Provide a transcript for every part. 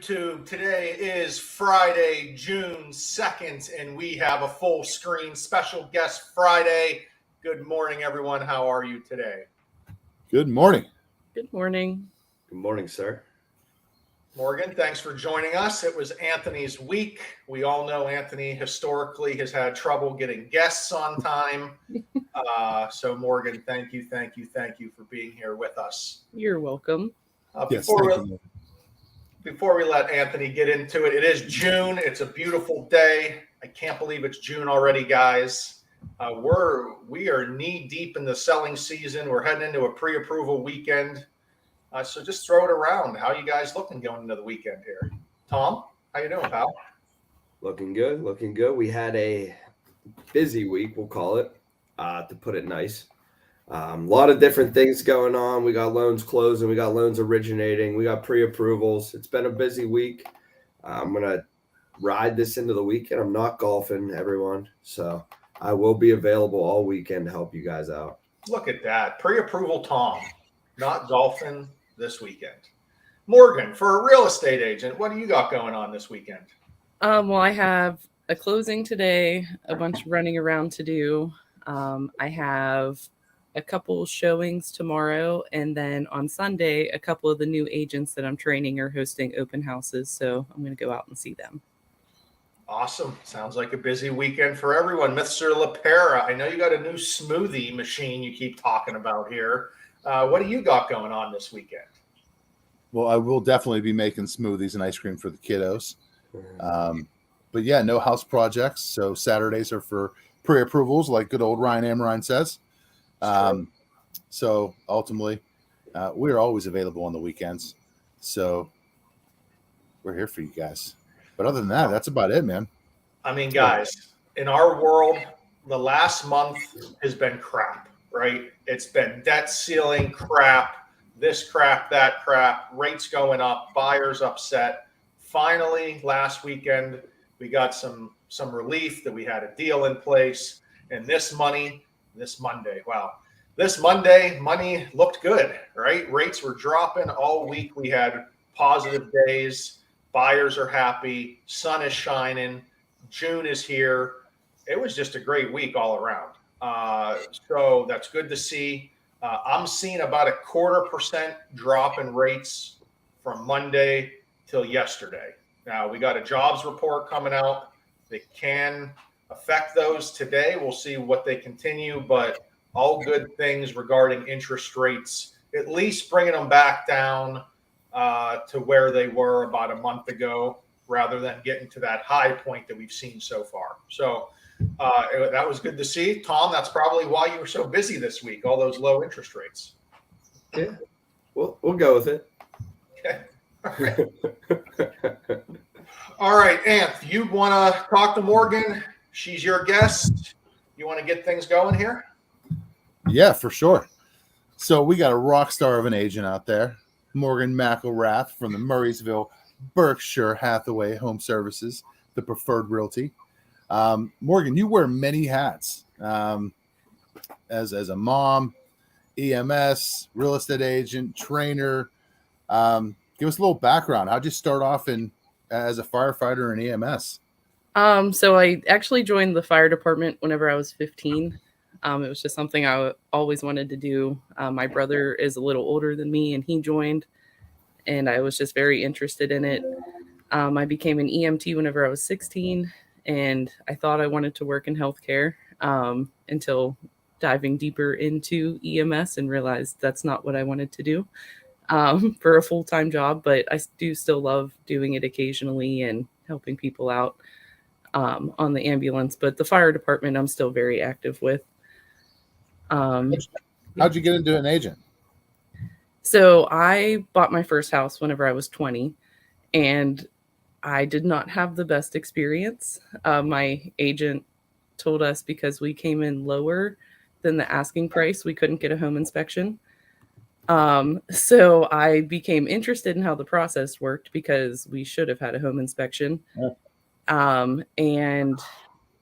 YouTube. Today is Friday, June 2nd, and we have a full screen special guest Friday. Good morning, everyone. How are you today? Good morning. Good morning. Good morning, sir. Morgan, thanks for joining us. It was Anthony's week. We all know Anthony historically has had trouble getting guests on time. So Morgan, thank you for being here with us. You're welcome. Before we let Anthony get into it, it is June. It's a beautiful day. I can't believe it's June already, guys. We are knee deep in the selling season. We're heading into a pre-approval weekend. So just throw it around. How you guys looking going into the weekend here? Tom, how you doing, pal? Looking good. We had a busy week, we'll call it, to put it nice. A lot of different things going on. We got loans closing. We got loans originating. We got pre-approvals. It's been a busy week. I'm going to ride this into the weekend. I'm not golfing, everyone. So I will be available all weekend to help you guys out. Look at that. Pre-approval Tom, not golfing this weekend. Morgan, for a real estate agent, what do you got going on this weekend? Well, I have a closing today, a bunch of running around to do. I have a couple showings tomorrow, and then on Sunday, a couple of the new agents that I'm training are hosting open houses, so I'm going to go out and see them. Awesome. Sounds like a busy weekend for everyone. Mr. Lipera, I know you got a new smoothie machine you keep talking about here. What do you got going on this weekend? Well, I will definitely be making smoothies and ice cream for the kiddos. But yeah, no house projects. So Saturdays are for pre-approvals, like good old Ryan Amrhein says. So ultimately, we're always available on the weekends. So we're here for you guys. But other than that, that's about it, man. I mean, guys, in our world, the last month has been crap, right? It's been debt ceiling crap, this crap, that crap, rates going up, buyers upset. Finally, last weekend, we got some relief that we had a deal in place. And this Monday, money looked good, right? Rates were dropping all week. We had positive days. Buyers are happy. Sun is shining. June is here. It was just a great week all around. So that's good to see. I'm seeing about 0.25% drop in rates from Monday till yesterday. Now, we got a jobs report coming out that can affect those today. We'll see what they continue, but all good things regarding interest rates, at least bringing them back down to where they were about a month ago, rather than getting to that high point that we've seen so far. So that was good to see. Tom, that's probably why you were so busy this week, all those low interest rates. Yeah, we'll go with it. Okay. All right, Anth, you want to talk to Morgan? She's your guest. You want to get things going here? Yeah, for sure. So we got a rock star of an agent out there, Morgan McIlrath from the Murrysville Berkshire Hathaway HomeServices, the preferred realty. Morgan, you wear many hats as a mom, EMS, real estate agent, trainer. Give us a little background. How'd you start off as a firefighter in EMS? So I actually joined the fire department whenever I was 15. It was just something I always wanted to do. My brother is a little older than me, and he joined, and I was just very interested in it. I became an EMT whenever I was 16, and I thought I wanted to work in healthcare until diving deeper into EMS and realized that's not what I wanted to do for a full-time job, but I do still love doing it occasionally and helping people out on the ambulance. But the fire department, I'm still very active with. How'd you get into an agent? So I bought my first house whenever I was 20, and I did not have the best experience. My agent told us because we came in lower than the asking price, we couldn't get a home inspection. So I became interested in how the process worked because we should have had a home inspection. And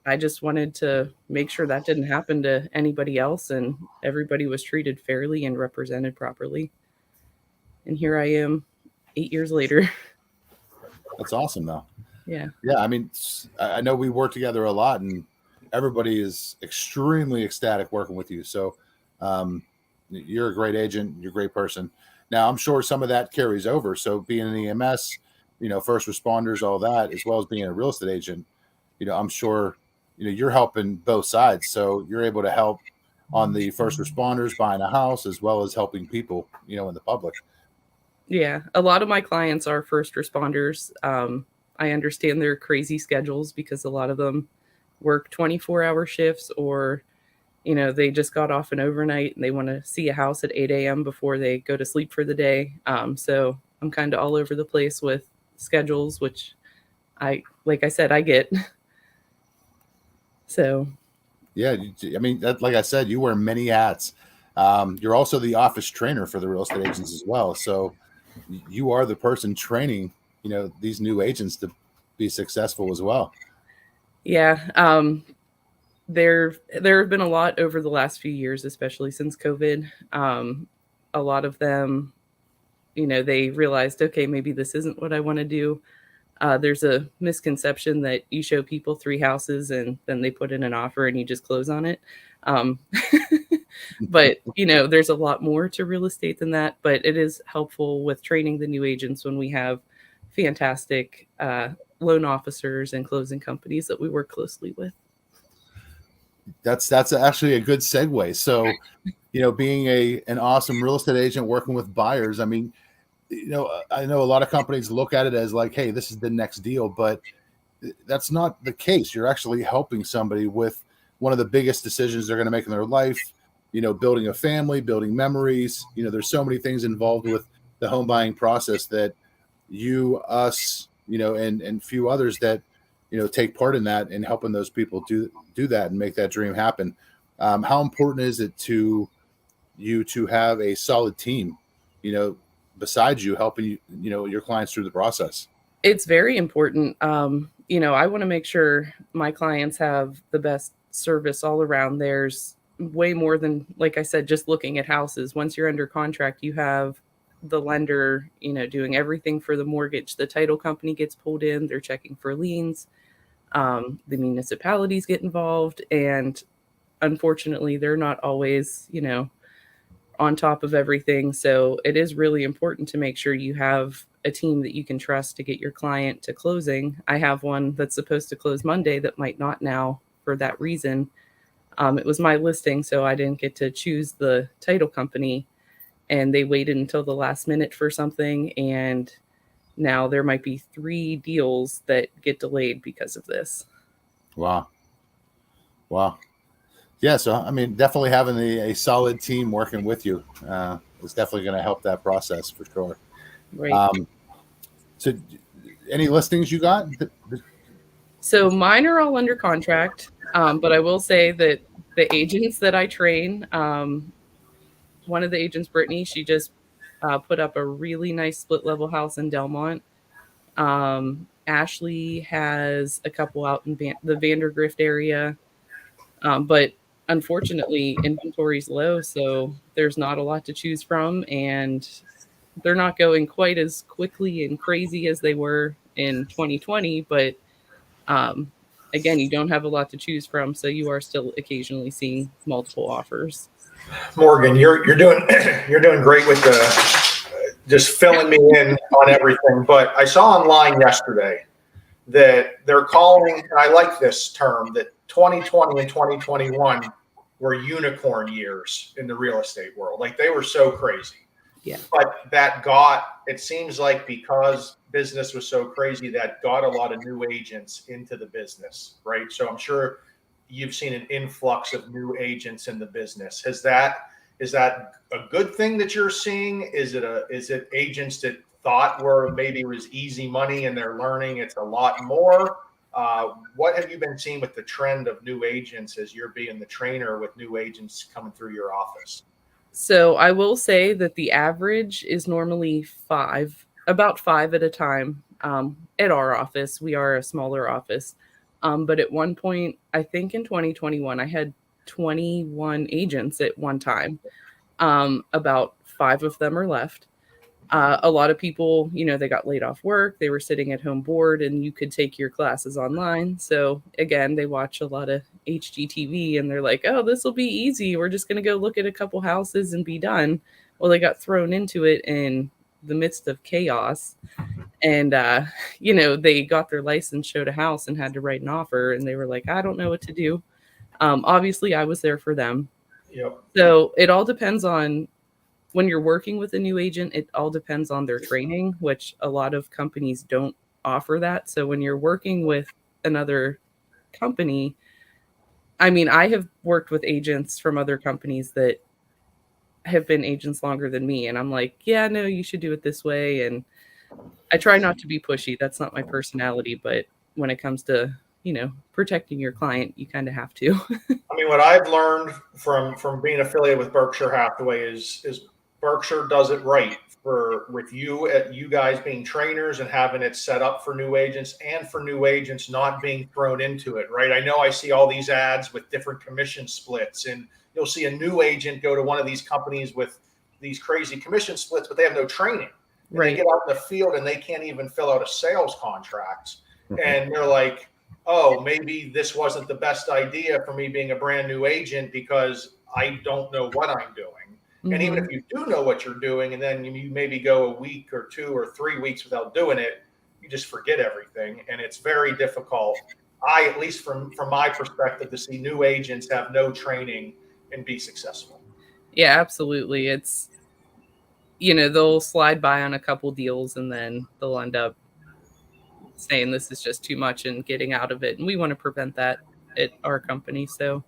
I just wanted to make sure that didn't happen to anybody else and everybody was treated fairly and represented properly. And here I am 8 years later. That's awesome, though. Yeah. Yeah, I mean, I know we work together a lot, and everybody is extremely ecstatic working with you. So you're a great agent. You're a great person. Now, I'm sure some of that carries over. So being an EMS, first responders, all that, as well as being a real estate agent, I'm sure, you're helping both sides. So you're able to help on the first responders buying a house, as well as helping people, in the public. Yeah. A lot of my clients are first responders. I understand their crazy schedules because a lot of them work 24-hour shifts, or, they just got off an overnight and they want to see a house at 8 a.m. before they go to sleep for the day. So I'm kind of all over the place with schedules, which like I said, I get. So. Yeah. I mean, like I said, you wear many hats. You're also the office trainer for the real estate agents as well. So you are the person training, these new agents to be successful as well. Yeah. There have been a lot over the last few years, especially since COVID. A lot of them, they realized, okay, maybe this isn't what I want to do. There's a misconception that you show people 3 houses and then they put in an offer and you just close on it. But, there's a lot more to real estate than that. But it is helpful with training the new agents when we have fantastic loan officers and closing companies that we work closely with. That's actually a good segue. So, being an awesome real estate agent working with buyers, I mean, I know a lot of companies look at it as like, hey, this is the next deal, but that's not the case. You're actually helping somebody with one of the biggest decisions they're going to make in their life, building a family, building memories. There's so many things involved with the home buying process that us, and few others that, take part in that and helping those people do that and make that dream happen. How important is it to you to have a solid team, besides you helping your clients through the process? It's very important. I want to make sure my clients have the best service all around. There's way more than, like I said, just looking at houses. Once you're under contract, you have the lender, doing everything for the mortgage. The title company gets pulled in. They're checking for liens. The municipalities get involved. And unfortunately, they're not always, on top of everything. So it is really important to make sure you have a team that you can trust to get your client to closing. I have one that's supposed to close Monday that might not now for that reason. It was my listing, so I didn't get to choose the title company, and they waited until the last minute for something. And now there might be 3 deals that get delayed because of this. Wow. Yeah, so I mean, definitely having a solid team working with you is definitely going to help that process for sure. Right. So, any listings you got? So mine are all under contract, but I will say that the agents that I train, one of the agents, Brittany, she just put up a really nice split level house in Delmont. Ashley has a couple out in the Vandergrift area, but unfortunately inventory is low, so there's not a lot to choose from, and they're not going quite as quickly and crazy as they were in 2020, but again, you don't have a lot to choose from, so you are still occasionally seeing multiple offers. Morgan, you're doing you're doing great with the just filling me in on everything. But I saw online yesterday that they're calling, and I like this term, that 2020 and 2021 were unicorn years in the real estate world. Like, they were so crazy. Yeah. But it seems like because business was so crazy, that got a lot of new agents into the business, right? So I'm sure you've seen an influx of new agents in the business. Is that a good thing that you're seeing? Is it agents that thought maybe it was easy money and they're learning it's a lot more? What have you been seeing with the trend of new agents as you're being the trainer with new agents coming through your office? So I will say that the average is normally about 5 at a time. At our office, we are a smaller office. But at one point, I think in 2021, I had 21 agents at one time. About 5 of them are left. A lot of people, they got laid off work. They were sitting at home bored, and you could take your classes online. So again, they watch a lot of HGTV, and they're like, "Oh, this will be easy. We're just going to go look at a couple houses and be done." Well, they got thrown into it in the midst of chaos, and they got their license, showed a house, and had to write an offer, and they were like, "I don't know what to do." Obviously, I was there for them. Yep. So it all depends on. When you're working with a new agent, it all depends on their training, which a lot of companies don't offer that. So when you're working with another company, I mean, I have worked with agents from other companies that have been agents longer than me. And I'm like, yeah, no, you should do it this way. And I try not to be pushy. That's not my personality. But when it comes to, protecting your client, you kind of have to. I mean, what I've learned from being affiliated with Berkshire Hathaway is Berkshire does it right with you guys being trainers and having it set up for new agents, and for new agents not being thrown into it, right? I know I see all these ads with different commission splits, and you'll see a new agent go to one of these companies with these crazy commission splits, but they have no training. And Right. They get out in the field and they can't even fill out a sales contract. And they're like, oh, maybe this wasn't the best idea for me being a brand new agent because I don't know what I'm doing. And even if you do know what you're doing, and then you maybe go a week or 2 or 3 weeks without doing it, you just forget everything. And it's very difficult, at least from my perspective, to see new agents have no training and be successful. Yeah, absolutely. It's, they'll slide by on a couple deals and then they'll end up saying this is just too much and getting out of it. And we want to prevent that at our company. So.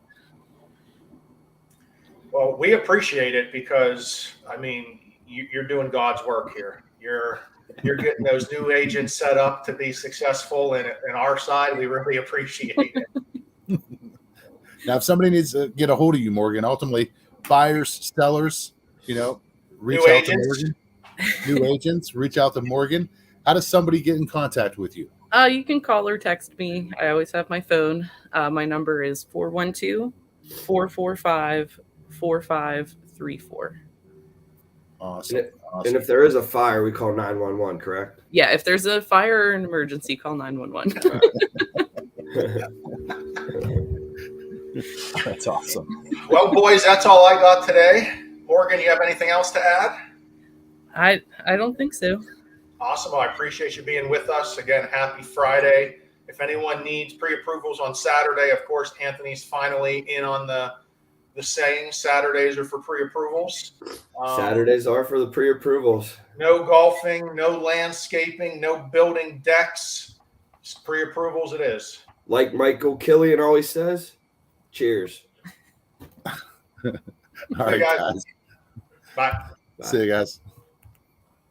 Well, we appreciate it because, I mean, you're doing God's work here. You're getting those new agents set up to be successful, and on our side, we really appreciate it. Now, if somebody needs to get a hold of you, Morgan, ultimately buyers, sellers, reach New out agents. to Morgan. New agents, reach out to Morgan. How does somebody get in contact with you? You can call or text me. I always have my phone. My number is 412-445-4534. Awesome. And if there is a fire, we call 911, correct? Yeah, if there's a fire or an emergency, call 911. That's awesome. Well, boys, that's all I got today. Morgan, you have anything else to add? I don't think so. Awesome. Well, I appreciate you being with us. Again, happy Friday. If anyone needs pre-approvals on Saturday, of course, Anthony's finally in on the saying Saturdays are for pre-approvals. Saturdays are for the pre-approvals. No golfing, no landscaping, no building decks. Just pre-approvals it is. Like Michael Killian always says, cheers. All right, guys. Bye. See you guys.